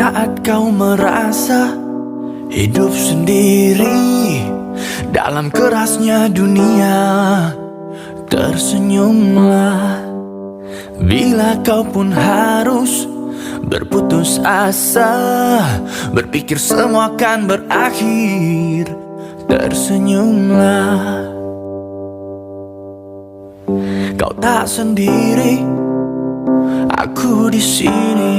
saat kau merasa hidup sendiri dalam kerasnya dunia, tersenyumlah. Bila kau pun harus berputus asa, berpikir semua akan berakhir, tersenyumlah. Kau tak sendiri, aku di sini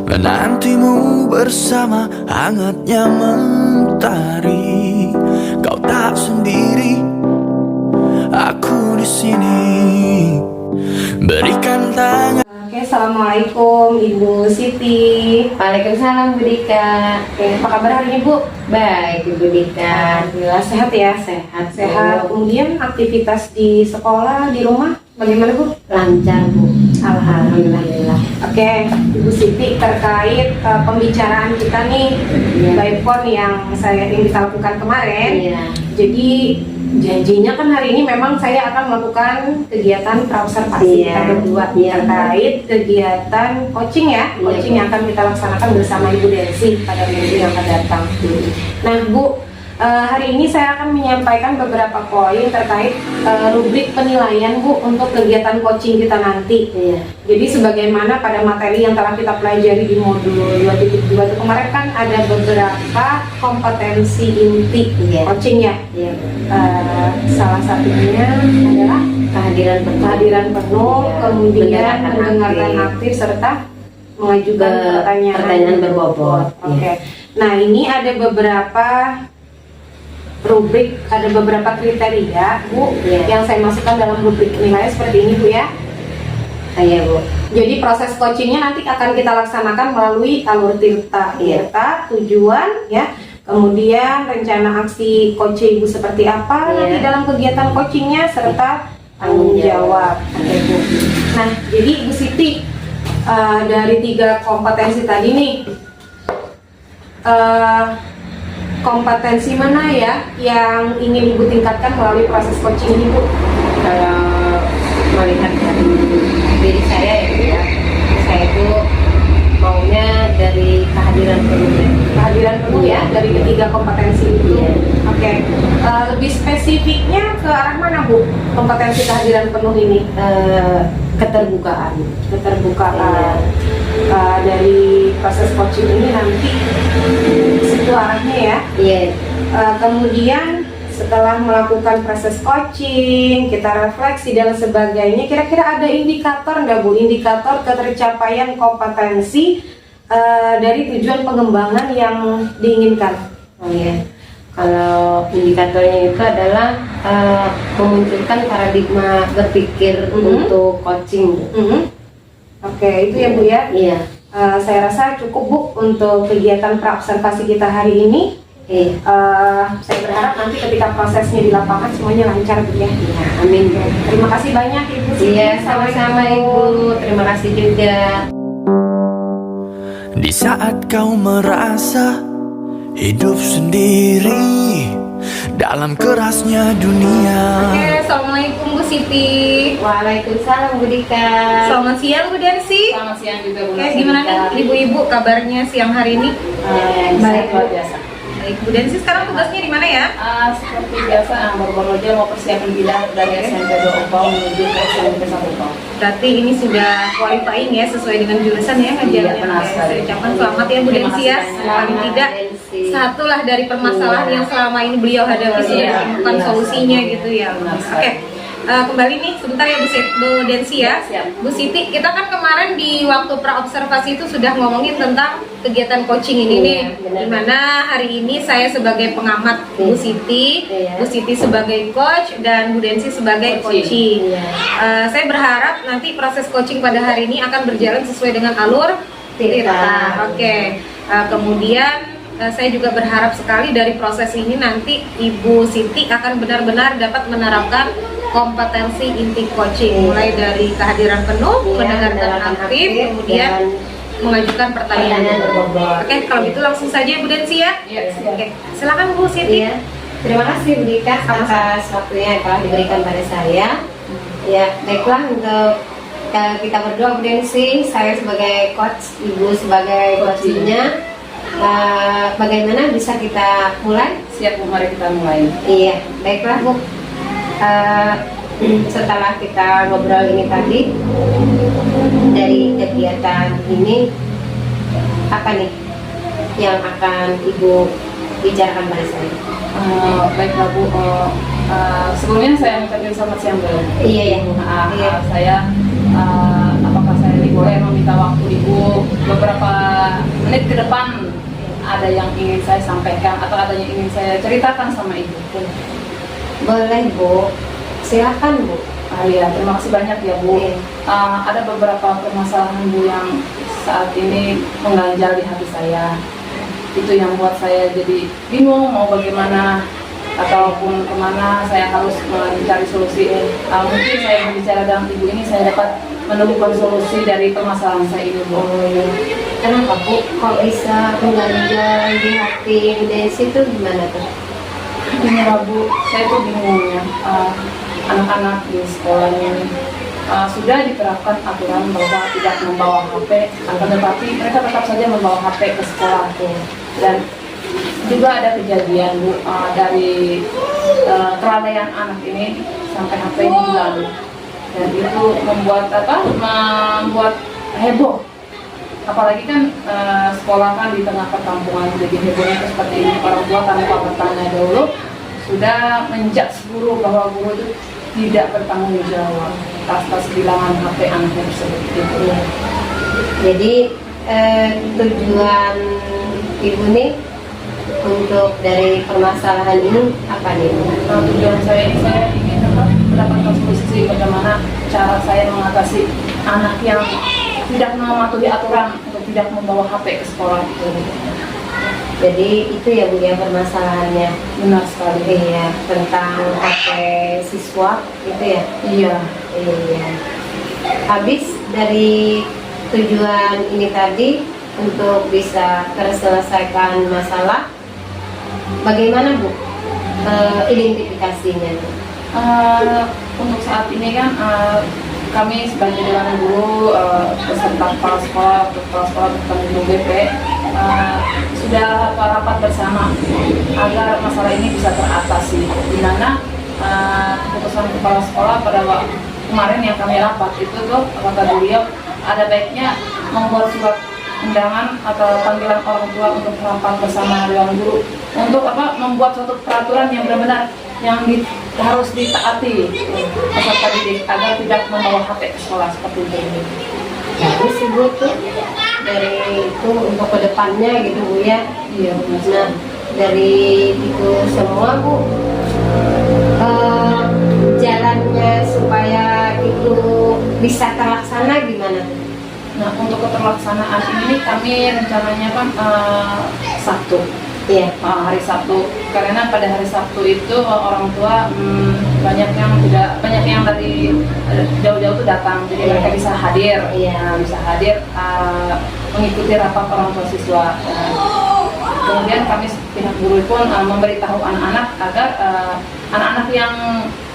menantimu bersama hangatnya mentari. Kau tak sendiri, aku di sini berikan tangan. Oke, assalamualaikum Ibu Siti. Waalaikumsalam Bu Dika. Oke, apa kabar hari ini Bu? Baik Ibu Dika. Alhamdulillah sehat ya. Sehat. Sehat. Kemudian aktivitas di sekolah, di rumah bagaimana Bu? Lancar Bu. Alhamdulillah. Oke, Ibu Siti, terkait pembicaraan kita nih by phone yang kita lakukan kemarin. Iya. Jadi janjinya kan hari ini memang saya akan melakukan kegiatan praobservasi kita berdua terkait kegiatan coaching ya, coaching yang akan kita laksanakan bersama Ibu Densi pada minggu yang akan datang. Nah Bu, hari ini saya akan menyampaikan beberapa poin terkait rubrik penilaian Bu untuk kegiatan coaching kita nanti. Jadi sebagaimana pada materi yang telah kita pelajari di modul 2.2 itu kemarin kan ada beberapa kompetensi inti coaching ya. Salah satunya adalah kehadiran penuh, kemudian mendengarkan aktif serta mengajukan pertanyaan berbobot. Oke. Nah, ini ada beberapa rubrik, ada beberapa kriteria Bu yang saya masukkan dalam rubrik penilaian seperti ini Bu ya. Iya Bu. Jadi proses coachingnya nanti akan kita laksanakan melalui alur tirta, tujuan ya. Kemudian rencana aksi coach Ibu seperti apa nanti dalam kegiatan coachingnya serta tanggung jawab. Oke Bu. Nah, jadi Ibu Siti, dari 3 kompetensi tadi nih, kompetensi mana ya yang ingin Ibu tingkatkan melalui proses coaching ini Bu? Kalau melihat dari diri saya ya Bu ya, saya itu maunya dari kehadiran penuh ya dari ketiga kompetensi itu. Oke. Lebih spesifiknya ke arah mana Bu kompetensi kehadiran penuh ini? Keterbukaan. Dari proses coaching ini nanti situ arahnya ya. Kemudian setelah melakukan proses coaching, kita refleksi dan sebagainya, kira-kira ada indikator nggak Bu? Indikator ketercapaian kompetensi dari tujuan pengembangan yang diinginkan. Kalau indikatornya itu adalah memunculkan paradigma berpikir untuk coaching. Oke, itu ya Bu ya. Iya. Saya rasa cukup Bu untuk kegiatan praobservasi kita hari ini. Saya berharap nanti ketika prosesnya di lapangan semuanya lancar Bu ya. Amin Bu. Terima kasih banyak Ibu Siti. Iya, sama-sama Ibu. Terima kasih juga. Di saat kau merasa hidup sendiri dalam kerasnya dunia. Oke, assalamualaikum Bu Siti. Waalaikumsalam Bu Dika. Selamat siang Bu Densi. Selamat siang juga Bu. Oke, gimana nih ibu-ibu kabarnya siang hari ini? Baik, luar biasa. Baik, Bu Densi sekarang tugasnya di mana ya? Seperti biasa, baru-baru aja mau persiapan bidang dari SMP 2 Umpau menuju ke SMP 1 Umpau. Berarti ini sudah qualifying ya, sesuai dengan jurusan ya ngajarnya. benar sekali. Saya ucapkan selamat ya Bu Densi ya. Paling tidak satu lah dari permasalahan yang selama ini beliau hadapi sudah ditemukan solusinya gitu ya. Oke. Kembali nih sebentar ya Bu Densi ya. Bu Siti, kita kan kemarin di waktu praobservasi itu sudah ngomongin tentang kegiatan coaching ini nih. Dimana hari ini saya sebagai pengamat Bu Siti, Bu Siti sebagai coach dan Bu Densi sebagai coaching. Saya berharap nanti proses coaching pada hari ini akan berjalan sesuai dengan alur tirta. Oke. Kemudian saya juga berharap sekali dari proses ini nanti Ibu Siti akan benar-benar dapat menerapkan kompetensi inti coaching, mulai dari kehadiran penuh, mendengarkan aktif, kemudian mengajukan pertanyaan berbobot. Oke, kalau gitu langsung saja Bu Densi ya. Oke, silakan Bu Siti. Terima kasih Bu Dika atas waktunya yang telah diberikan pada saya. Ya, baiklah untuk kita berdua audiensi, saya sebagai coach, ibu sebagai coachnya. Bagaimana bisa kita mulai? Siap Bu, mari kita mulai. Iya, baiklah Bu. Setelah kita ngobrol ini tadi, dari kegiatan ini apa nih yang akan Ibu bicarakan pada saya? Baiklah Bu, sebelumnya saya mengucapkan selamat siang dulu. Iya ya. Iya. Saya apakah saya boleh meminta waktu Ibu beberapa menit ke depan, ada yang ingin saya sampaikan atau ada yang ingin saya ceritakan sama Ibu? Boleh Bu, silakan Bu. Iya, terima kasih banyak ya Bu. Iya. Ada beberapa permasalahan Bu yang saat ini mengganjal di hati saya. Itu yang buat saya jadi bingung mau bagaimana ataupun kemana saya harus mencari solusi. Mungkin saya berbicara dengan Ibu ini saya dapat menemukan solusi dari permasalahan saya ini Bu. Kenapa Bu? Kok bisa mengganjal di hati Desi itu gimana tuh? Ini Bu, saya tuh bingung ya. Anak-anak di sekolah ini sudah diterapkan aturan bahwa tidak membawa HP, akan tetapi mereka tetap saja membawa HP ke sekolah. Dan juga ada kejadian Bu, dari kelalaian anak ini sampai HP-nya hilang, dan itu membuat heboh. Apalagi kan sekolah kan di tengah perkampungan, jadi hebohnya itu seperti ini. Orang tua tanpa bertanya dulu sudah menjudge guru bahwa guru itu tidak bertanggung jawab atas kehilangan HP anaknya tersebut. Jadi tujuan Ibu nih untuk dari permasalahan ini apa nih? Tujuan saya ini, saya ingin mendapatkan solusi bagaimana cara saya mengatasi anak yang tidak mematuhi aturan untuk tidak membawa HP ke sekolah itu. Jadi itu ya Bu ya permasalahannya. Benar sekali. Iya, tentang HP siswa itu ya. Iya. Iya. Habis dari tujuan ini tadi untuk bisa terselesaikan masalah, bagaimana Bu identifikasinya? Untuk saat ini kan kami sebagai dewan guru beserta kepala sekolah bersama guru BP sudah rapat bersama agar masalah ini bisa teratasi, di mana keputusan kepala sekolah pada waktu kemarin yang kami rapat itu tuh kata beliau ada baiknya membuat surat undangan atau panggilan orang tua untuk rapat bersama dewan guru untuk membuat suatu peraturan yang benar-benar yang harus ditaati peserta didik agar tidak membawa HP ke sekolah seperti itu. Jadi sih Bu tuh dari itu untuk kedepannya gitu Bu ya. Iya, Nah dari itu semua Bu, jalannya supaya itu bisa terlaksana gimana? Nah, untuk keterlaksanaan ini kami rencananya kan Sabtu. Iya. Hari Sabtu, karena pada hari Sabtu itu orang tua banyak yang dari jauh-jauh tuh datang, jadi mereka bisa hadir, mengikuti rapat orang tua siswa. Kemudian kami pihak guru pun memberitahu anak-anak agar anak-anak yang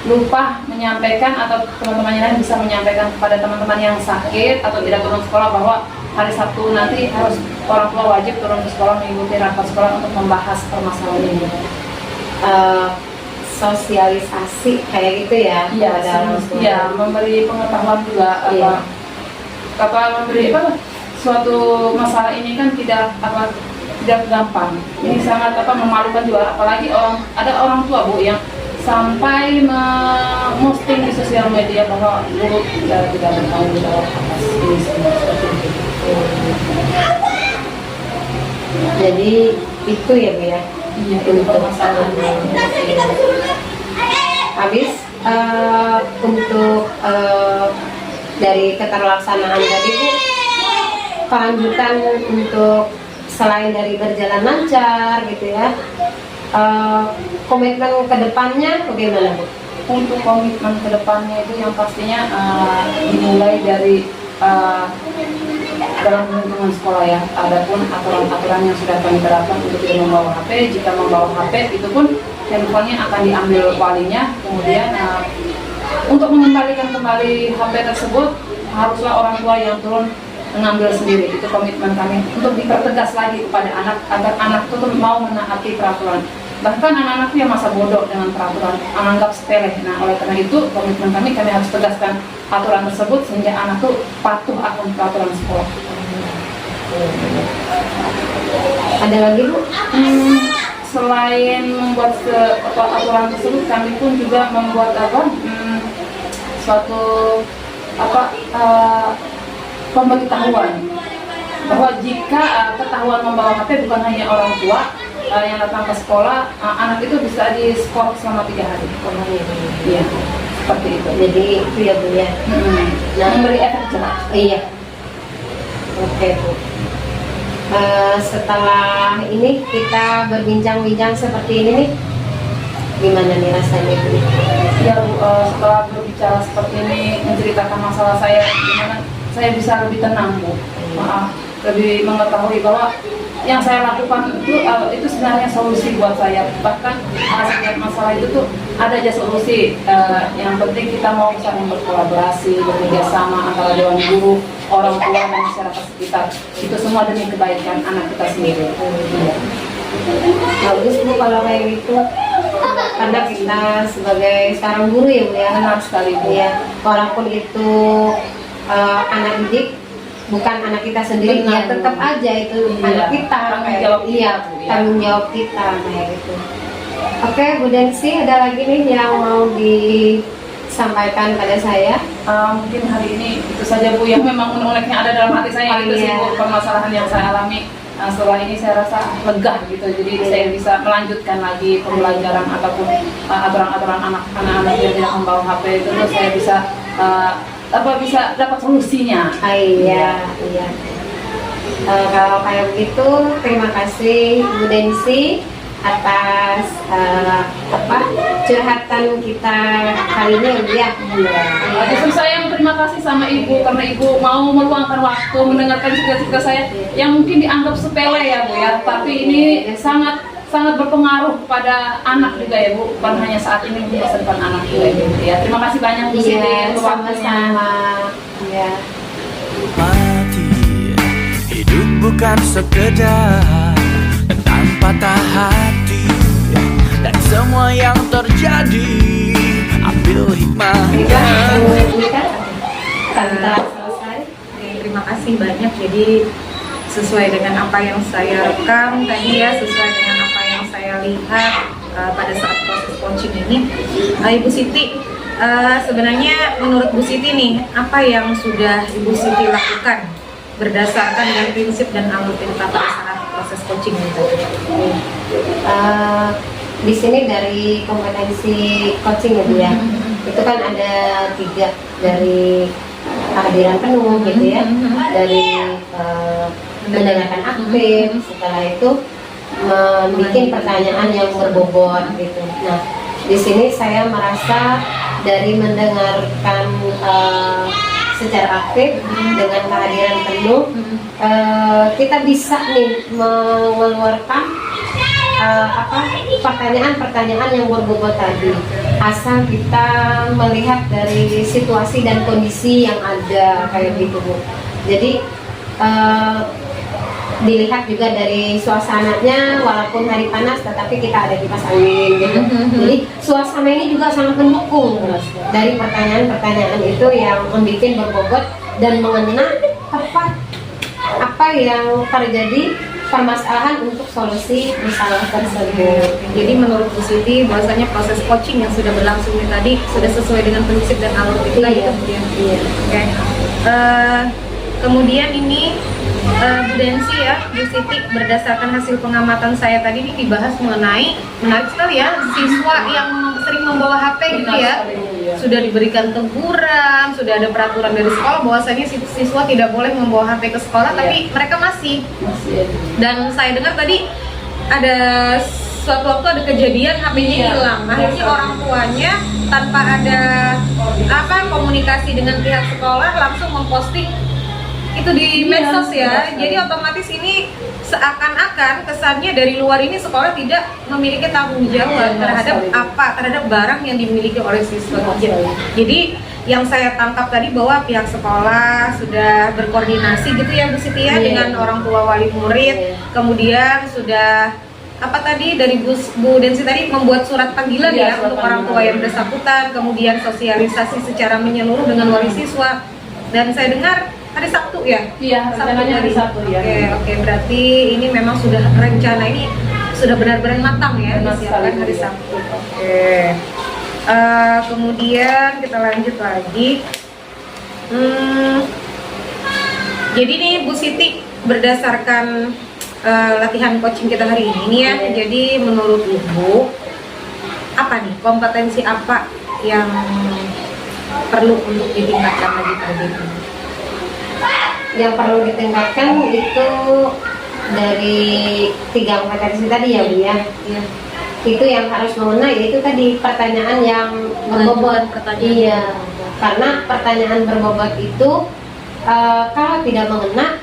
lupa menyampaikan atau teman-temannya lain bisa menyampaikan kepada teman-teman yang sakit atau tidak turun sekolah bahwa hari Sabtu nanti harus orang tua wajib turun ke sekolah mengikuti rapat sekolah untuk membahas permasalahan ini. Sosialisasi kayak gitu ya? Iya, memberi pengetahuan juga memberi suatu masalah ini kan tidak gampang. Ini sangat memalukan juga, apalagi ada orang tua Bu yang sampai memposting di sosial media bahwa guru tidak bertanggung jawab atas ini semua seperti itu. Jadi itu ya Bu ya? Iya, itu permasalahan. Habis untuk dari keterlaksanaan tadi Bu, kelanjutan untuk selain dari berjalan lancar gitu ya, komitmen kedepannya bagaimana Bu? Untuk komitmen kedepannya itu yang pastinya dimulai dari dalam lingkungan sekolah ya. Adapun aturan-aturan yang sudah kami terapkan untuk tidak membawa HP, jika membawa HP itu pun handphonenya akan diambil walinya. Kemudian untuk mengembalikan kembali HP tersebut haruslah orang tua yang turun mengambil sendiri. Itu komitmen kami untuk dipertegas lagi kepada anak agar anak itu mau menaati peraturan. Bahkan anak-anak yang masa bodoh dengan peraturan, menganggap sepele. Nah, oleh karena itu komitmen kami harus tegaskan aturan tersebut sehingga anak itu patuh akan peraturan sekolah. Ada lagi Bu? Selain membuat aturan tersebut, kami pun juga membuat suatu pemberitahuan bahwa jika ketahuan membawa HP bukan hanya orang tua yang datang ke sekolah, anak itu bisa diskor selama 3 hari. Iya, seperti itu. Jadi itu ya Bu ya. Nah, memberi efek jerah. Iya. Oke Bu. Setelah ini kita berbincang-bincang seperti ini nih, gimana nih rasanya Bu? Ya Bu, setelah berbicara seperti ini, menceritakan masalah saya, gimana saya bisa lebih tenang Bu. Lebih mengetahui bahwa yang saya lakukan itu sebenarnya solusi buat saya. Bahkan setiap masalah itu tuh ada aja solusi. Yang penting kita mau saling berkolaborasi, bekerja sama antara dewan guru, orang tua dan masyarakat sekitar. Itu semua demi kebaikan anak kita sendiri. Bagus Bu kalau kayak gitu. Karena kita sebagai seorang guru ya Bu ya. Benar sekali Bu. Ya, walaupun itu anak didik bukan anak kita sendiri, ya tetap aja itu anak kita, tanggung jawab iya, tanggung jawab kita kayak gitu. Oke Bu Densi, ada lagi nih yang mau disampaikan pada saya? Mungkin hari ini itu saja Bu yang memang unek-uneknya ada dalam hati saya, itu sih Bu, permasalahan yang saya alami. Setelah ini saya rasa lega gitu, jadi saya bisa melanjutkan lagi pembelajaran ataupun aturan-aturan anak-anak yang tidak membawa HP itu tuh saya bisa bisa dapat solusinya. Iya. Kalau kayak begitu, terima kasih Bu Densi atas curhatan kita kali ini ya. Justru saya yang terima kasih sama Ibu karena Ibu mau meluangkan waktu mendengarkan cerita-cerita saya yang mungkin dianggap sepele ya Bu ya, tapi ini sangat berpengaruh pada anak juga ya Bu, bukan hanya saat ini untuk masa depan anak juga ya. Terima kasih banyak Bu Siti untuk waktunya. Iya. Mati, hidup bukan sekedar tentang patah hati. Dan semua yang terjadi, ambil hikmahnya. Selesai. Terima kasih banyak. Jadi sesuai dengan apa yang saya rekam tadi ya, sesuai dengan apa yang saya lihat pada saat proses coaching ini, Ibu Siti, sebenarnya menurut Bu Siti nih, apa yang sudah Ibu Siti lakukan berdasarkan dengan prinsip dan alur cerita pada saat proses coaching itu? Di sini dari kompetensi coaching ya Bu ya, itu kan ada 3, dari kehadiran penuh gitu ya, dari mendengarkan aktif, setelah itu membuat pertanyaan yang berbobot gitu. Nah, di sini saya merasa dari mendengarkan secara aktif dengan kehadiran penuh, kita bisa nih mengeluarkan pertanyaan-pertanyaan yang berbobot tadi, asal kita melihat dari situasi dan kondisi yang ada kayak gitu Bu. Jadi dilihat juga dari suasananya, walaupun hari panas tetapi kita ada kipas angin gitu. Jadi suasana ini juga sangat mendukung dari pertanyaan-pertanyaan itu yang membuat berbobot dan mengena apa yang terjadi, permasalahan untuk solusi masalah tersebut. Jadi menurut Bu Siti bahwasanya proses coaching yang sudah berlangsung ini tadi sudah sesuai dengan prinsip dan alur kita gitu. Iya. Oke. Kemudian ini Bu Densi ya, Bu Siti, berdasarkan hasil pengamatan saya tadi ini dibahas mengenai, menarik sekali ya, siswa yang sering membawa HP gitu ya, sudah diberikan teguran, sudah ada peraturan dari sekolah bahwasanya siswa tidak boleh membawa HP ke sekolah, tapi mereka masih. Dan saya dengar tadi ada suatu waktu ada kejadian HP-nya hilang, akhirnya orang tuanya tanpa ada komunikasi dengan pihak sekolah langsung memposting itu di medsos ya. Jadi otomatis ini seakan-akan kesannya dari luar ini sekolah tidak memiliki tanggung jawab terhadap terhadap barang yang dimiliki oleh siswa. Jadi yang saya tangkap tadi bahwa pihak sekolah sudah berkoordinasi gitu ya Bu Siti ya, Iya. dengan orang tua wali murid, Iya. kemudian sudah apa tadi dari Bu Densi tadi membuat surat panggilan Iya, ya surat untuk orang tua panggilan. yang bersangkutan, kemudian sosialisasi secara menyeluruh dengan wali siswa. Dan saya dengar hari Sabtu ya? Iya, rencananya hari Sabtu ya. Oke, berarti ini memang sudah rencana ini sudah benar-benar matang ya, Benar disiapkan sekali, hari ya. Sabtu. Oke. Kemudian kita lanjut lagi. Jadi nih Bu Siti, berdasarkan latihan coaching kita hari ini nih ya, Iya. jadi menurut Ibu apa nih kompetensi apa yang perlu untuk ditingkatkan lagi tadi? Yang perlu ditingkatkan itu dari 3 kompetensi tadi ya Bu ya. Iya. Itu yang harus mengena, yaitu tadi pertanyaan yang berbobot. Pertanyaan. Iya, karena pertanyaan berbobot itu kalau tidak mengena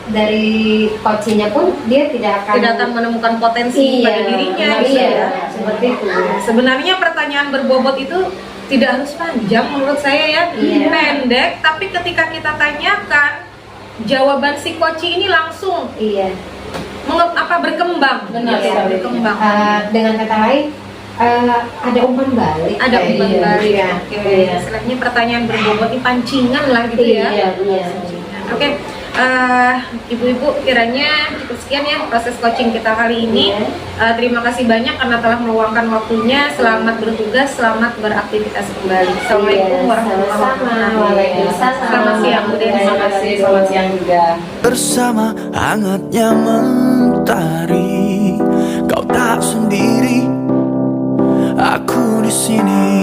dari coachingnya pun dia tidak akan menemukan potensi Iya, pada dirinya gitu iya, ya. seperti itu. Sebenarnya pertanyaan berbobot itu tidak harus panjang menurut saya ya, Iya. pendek, tapi ketika kita tanyakan jawaban si coach ini langsung Iya. berkembang. Benar Gitu, sekali. berkembang. Dengan kata lain ada umpan balik. Ada umpan Iya, balik. iya, Oke. iya. Istilahnya pertanyaan berbobot ini pancingan lah gitu ya. Iya, iya. Oke, ibu-ibu kiranya cukup sekian ya proses coaching kita kali ini. Iya. Terima kasih banyak karena telah meluangkan waktunya. Selamat bertugas, selamat beraktivitas kembali. Assalamualaikum Iya, warahmatullahi sama-sama. wabarakatuh. Waalaikumsalam. Selamat siang Bu Densi. Terima kasih, selamat siang juga. Bersama hangatnya mentari, kau tak sendiri, aku di sini.